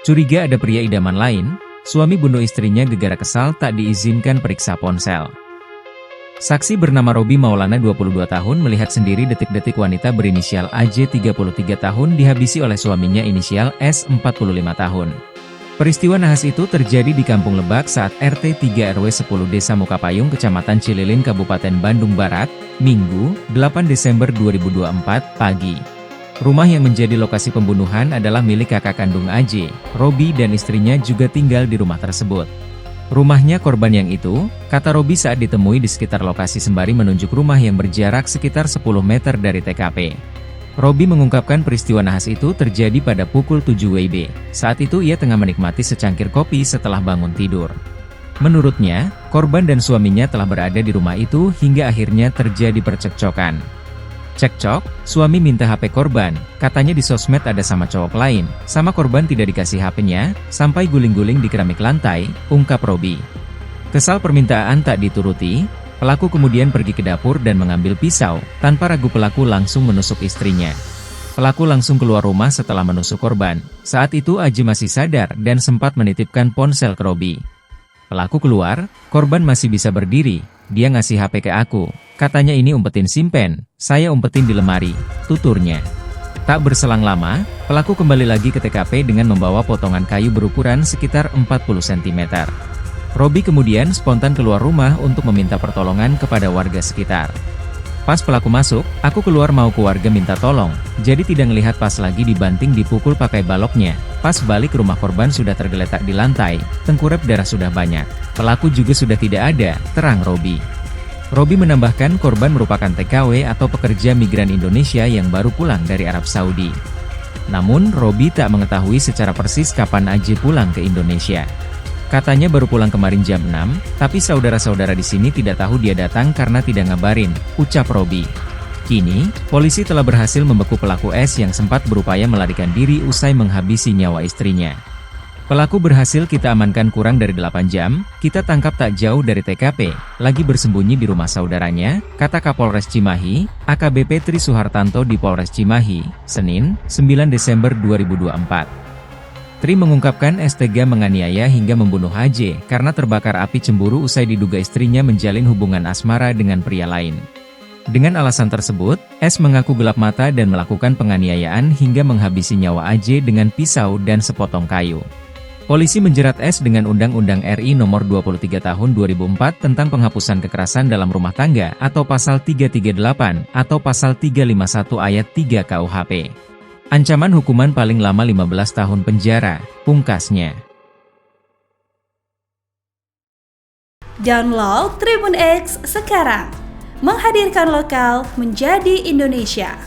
Curiga ada pria idaman lain, suami bunuh istrinya gegara kesal tak diizinkan periksa ponsel. Saksi bernama Robi Maulana 22 tahun melihat sendiri detik-detik wanita berinisial AJ 33 tahun dihabisi oleh suaminya inisial S 45 tahun. Peristiwa nahas itu terjadi di Kampung Lebak saat RT 3 RW 10 Desa Mukapayung Kecamatan Cililin Kabupaten Bandung Barat, Minggu, 8 Desember 2024, pagi. Rumah yang menjadi lokasi pembunuhan adalah milik kakak kandung AJ. Robi dan istrinya juga tinggal di rumah tersebut. Rumahnya korban yang itu, kata Robi saat ditemui di sekitar lokasi sembari menunjuk rumah yang berjarak sekitar 10 meter dari TKP. Robi mengungkapkan peristiwa nahas itu terjadi pada pukul 7 WIB. Saat itu ia tengah menikmati secangkir kopi setelah bangun tidur. Menurutnya, korban dan suaminya telah berada di rumah itu hingga akhirnya terjadi percekcokan. Cekcok, suami minta HP korban, katanya di sosmed ada sama cowok lain, sama korban tidak dikasih HP-nya, sampai guling-guling di keramik lantai, ungkap Robi. Kesal permintaan tak dituruti, pelaku kemudian pergi ke dapur dan mengambil pisau, tanpa ragu pelaku langsung menusuk istrinya. Pelaku langsung keluar rumah setelah menusuk korban. Saat itu Aji masih sadar dan sempat menitipkan ponsel ke Robi. Pelaku keluar, korban masih bisa berdiri, dia ngasih HP ke aku. Katanya ini umpetin simpen, saya umpetin di lemari, tuturnya. Tak berselang lama, pelaku kembali lagi ke TKP dengan membawa potongan kayu berukuran sekitar 40 cm. Robi kemudian spontan keluar rumah untuk meminta pertolongan kepada warga sekitar. Pas pelaku masuk, aku keluar mau ke warga minta tolong, jadi tidak ngelihat pas lagi dibanting dipukul pakai baloknya. Pas balik ke rumah korban sudah tergeletak di lantai, tengkurap darah sudah banyak. Pelaku juga sudah tidak ada, terang Robi. Robi menambahkan korban merupakan TKW atau pekerja migran Indonesia yang baru pulang dari Arab Saudi. Namun, Robi tak mengetahui secara persis kapan Aji pulang ke Indonesia. Katanya baru pulang kemarin jam 6, tapi saudara-saudara di sini tidak tahu dia datang karena tidak ngabarin, ucap Robi. Kini, polisi telah berhasil membekuk pelaku S yang sempat berupaya melarikan diri usai menghabisi nyawa istrinya. Pelaku berhasil kita amankan kurang dari 8 jam, kita tangkap tak jauh dari TKP, lagi bersembunyi di rumah saudaranya, kata Kapolres Cimahi, AKBP Tri Suhartanto di Polres Cimahi, Senin, 9 Desember 2024. Tri mengungkapkan S tega menganiaya hingga membunuh HJ karena terbakar api cemburu usai diduga istrinya menjalin hubungan asmara dengan pria lain. Dengan alasan tersebut, S mengaku gelap mata dan melakukan penganiayaan hingga menghabisi nyawa AJ dengan pisau dan sepotong kayu. Polisi menjerat S dengan Undang-Undang RI Nomor 23 Tahun 2004 tentang penghapusan kekerasan dalam rumah tangga atau Pasal 338 atau Pasal 351 Ayat 3 KUHP. Ancaman hukuman paling lama 15 tahun penjara, pungkasnya. Download Tribun X sekarang, menghadirkan lokal menjadi Indonesia.